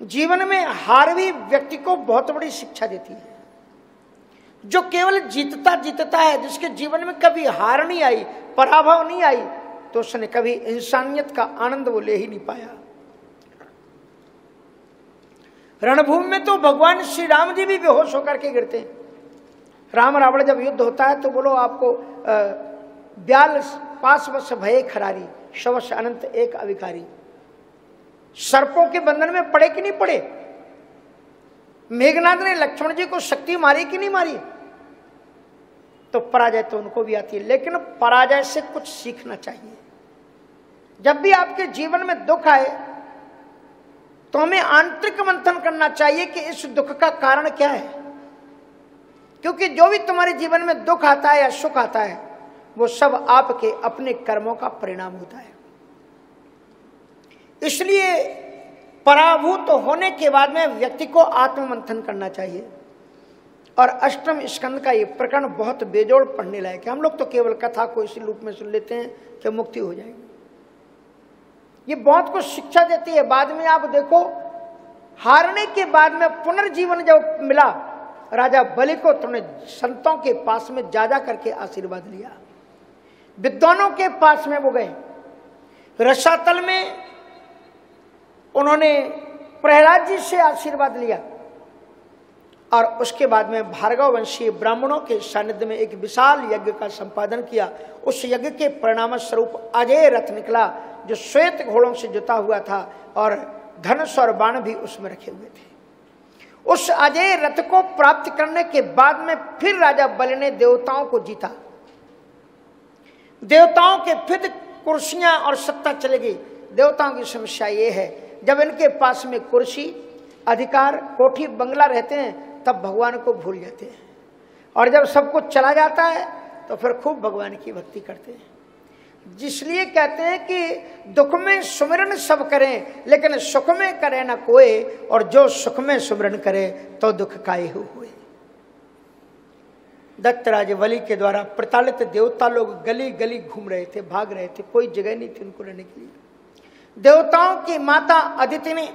जीवन में हार भी व्यक्ति को बहुत बड़ी शिक्षा देती है। जो केवल जीतता जीतता है, जिसके जीवन में कभी हार नहीं आई, पराभव नहीं आई, तो उसने कभी इंसानियत का आनंद वो ले ही नहीं पाया। रणभूमि में तो भगवान श्री राम जी भी बेहोश होकर के गिरते हैं। राम रावण जब युद्ध होता है तो बोलो आपको 42 पास वर्ष भये खरारी, शवश अनंत एक अविकारी। सर्पों के बंधन में पड़े कि नहीं पड़े? मेघनाथ ने लक्ष्मण जी को शक्ति मारी कि नहीं मारी? तो पराजय तो उनको भी आती है, लेकिन पराजय से कुछ सीखना चाहिए। जब भी आपके जीवन में दुख आए तो हमें आंतरिक मंथन करना चाहिए कि इस दुख का कारण क्या है। क्योंकि जो भी तुम्हारे जीवन में दुख आता है या सुख आता है, वो सब आपके अपने कर्मों का परिणाम होता है। इसलिए पराभूत होने के बाद में व्यक्ति को आत्ममंथन करना चाहिए। और अष्टम स्कंद का ये प्रकरण बहुत बेजोड़ पढ़ने लायक है। हम लोग तो केवल कथा को इसी रूप में सुन लेते हैं कि मुक्ति हो जाएगी। ये बहुत कुछ शिक्षा देती है। बाद में आप देखो, हारने के बाद में पुनर्जीवन जब मिला राजा बलि को, तो उन्हें संतों के पास में जा करके आशीर्वाद लिया। विद्वानों के पास में वो गए। रसातल में उन्होंने प्रहलाद जी से आशीर्वाद लिया। और उसके बाद में भार्गव वंशीय ब्राह्मणों के सानिध्य में एक विशाल यज्ञ का संपादन किया। उस यज्ञ के परिणाम स्वरूप अजय रथ निकला, जो श्वेत घोड़ों से जुता हुआ था और धनुष और बाण भी उसमें रखे हुए थे। उस अजय रथ को प्राप्त करने के बाद में फिर राजा बलि ने देवताओं को जीता। देवताओं के फिर कुर्सियां और सत्ता चली गई। देवताओं की समस्या ये है, जब इनके पास में कुर्सी, अधिकार, कोठी, बंगला रहते हैं, तब भगवान को भूल जाते हैं। और जब सब कुछ चला जाता है तो फिर खूब भगवान की भक्ति करते हैं। जिसलिए कहते हैं कि दुख में सुमिरन सब करें, लेकिन सुख में करे ना कोई, और जो सुख में सुमिरन करे तो दुख काहे हुए। दत्तराज बलि के द्वारा प्रताड़ित देवता लोग गली गली घूम रहे थे, भाग रहे थे, कोई जगह नहीं थी उनको रहने के लिए। देवताओं की माता अदिति ने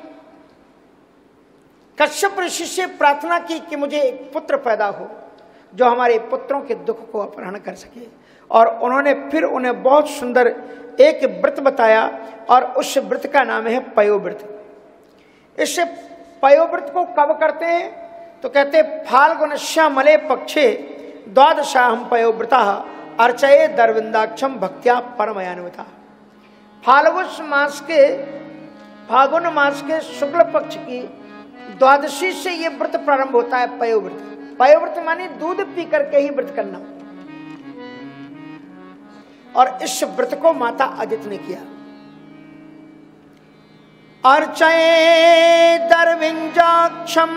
कश्यप ऋषि से प्रार्थना की कि मुझे एक पुत्र पैदा हो जो हमारे पुत्रों के दुख को अपहरण कर सके। और उन्होंने फिर उन्हें बहुत सुंदर एक व्रत बताया, और उस व्रत का नाम है पयोव्रत। इस पयोव्रत को कब करते हैं? तो कहते फाल्गुनश्यामले पक्षे द्वादशाहम पयोव्रता अर्चये दरविंदाक्षम भक्त्या परमयान्विता। फाल्गुन मास के शुक्ल पक्ष की द्वादशी से ये व्रत प्रारंभ होता है, पयोव्रत। पयोव्रत माने दूध पी करके ही व्रत करना। और इस व्रत को माता अदिति ने किया। अर्चये दरविंदाक्षम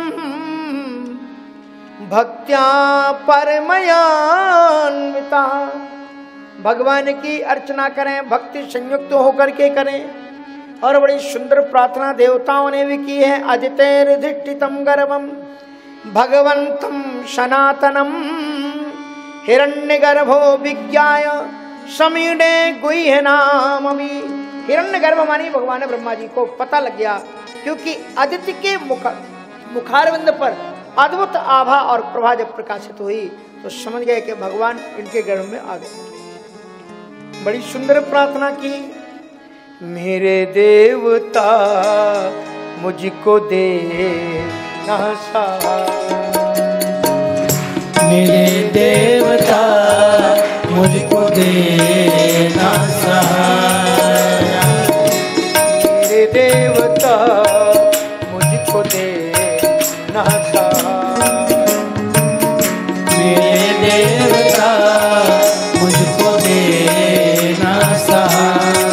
भक्त्या परमयान्विता। भगवान की अर्चना करें, भक्ति संयुक्त होकर के करें। और बड़ी सुंदर प्रार्थना देवताओं ने भी की है। अदितेर्धिष्ठितम गर्भम भगवंतम सनातनम हिरण्यगर्भो विज्ञाय समीडे गुह्यनामि। हिरण्यगर्भ मानी भगवान ब्रह्मा जी को पता लग गया, क्योंकि अदिति के मुखारविंद पर अद्भुत आभा और प्रभा जब प्रकाशित हुई तो समझ गए कि भगवान इनके गर्भ में आ गए। बड़ी सुंदर प्रार्थना की। मेरे देवता मुझको दे ना सहारा, मेरे देवता मुझको दे ना सहारा, मेरे देवता मुझको दे ना सहारा, मेरे देवता मुझको दे ना सहारा।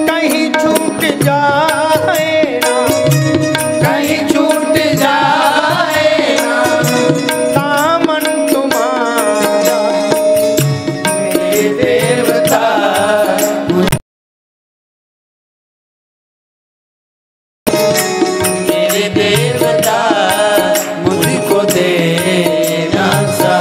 कहीं छूट जाए ना, कहीं छूट जाए ना दामन तुम्हारा, मेरे देवता मेरे देवता मुझको दे ना सहारा।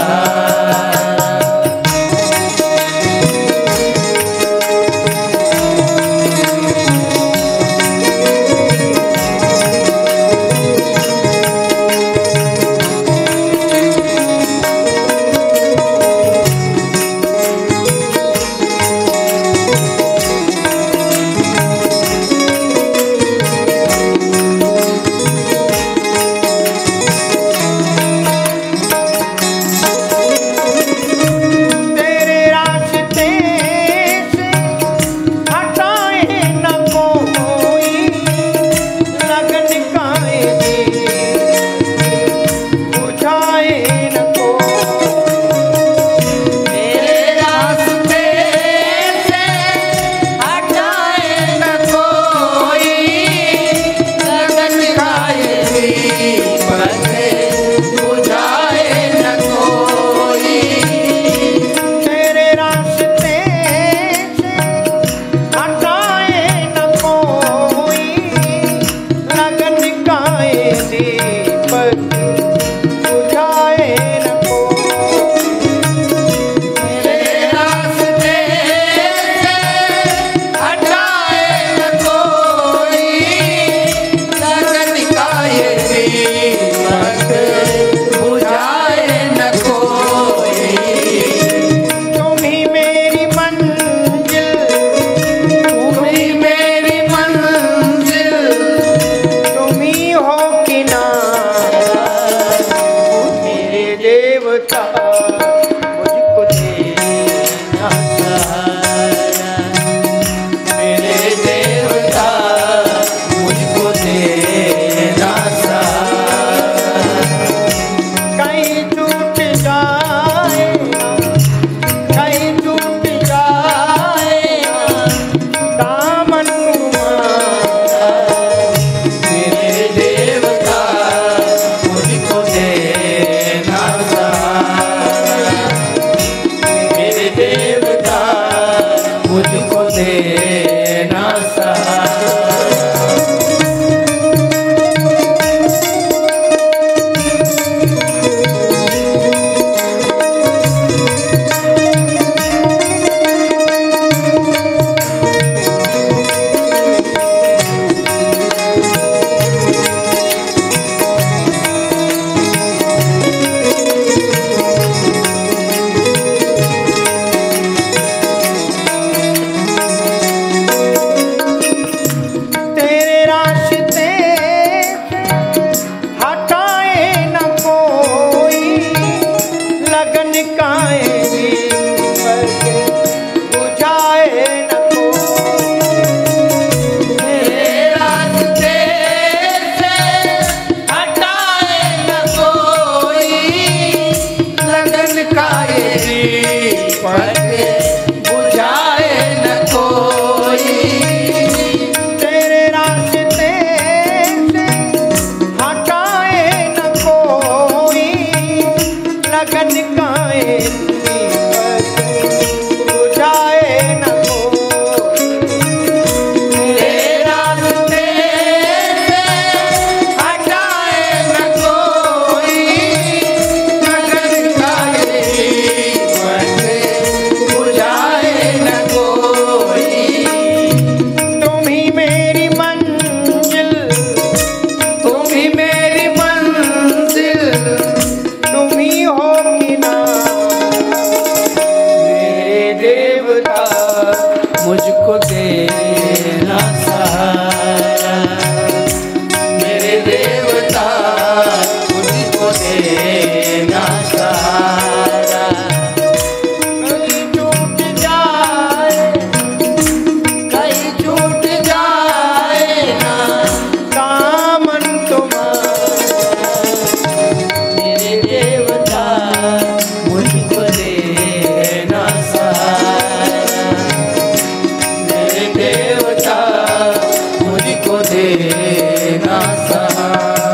मुझको देना सहारा।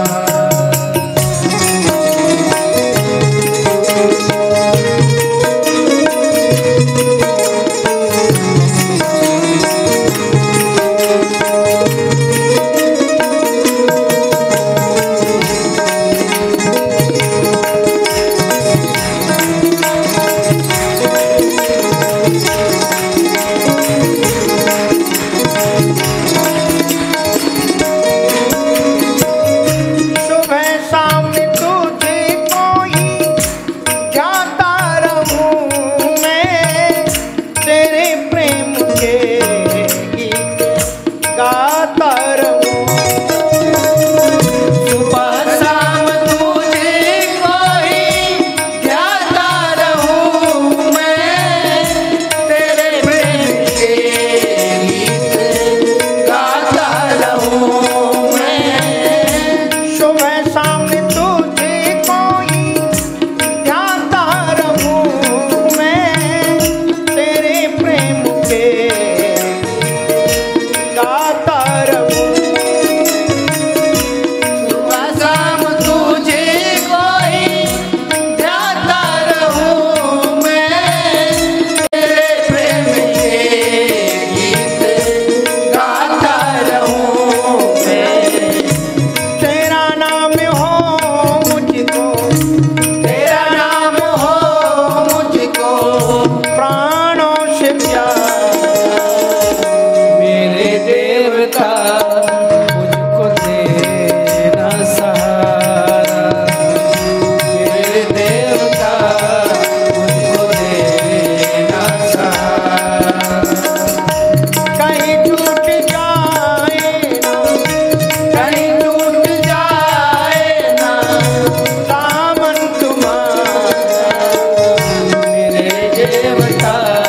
देवता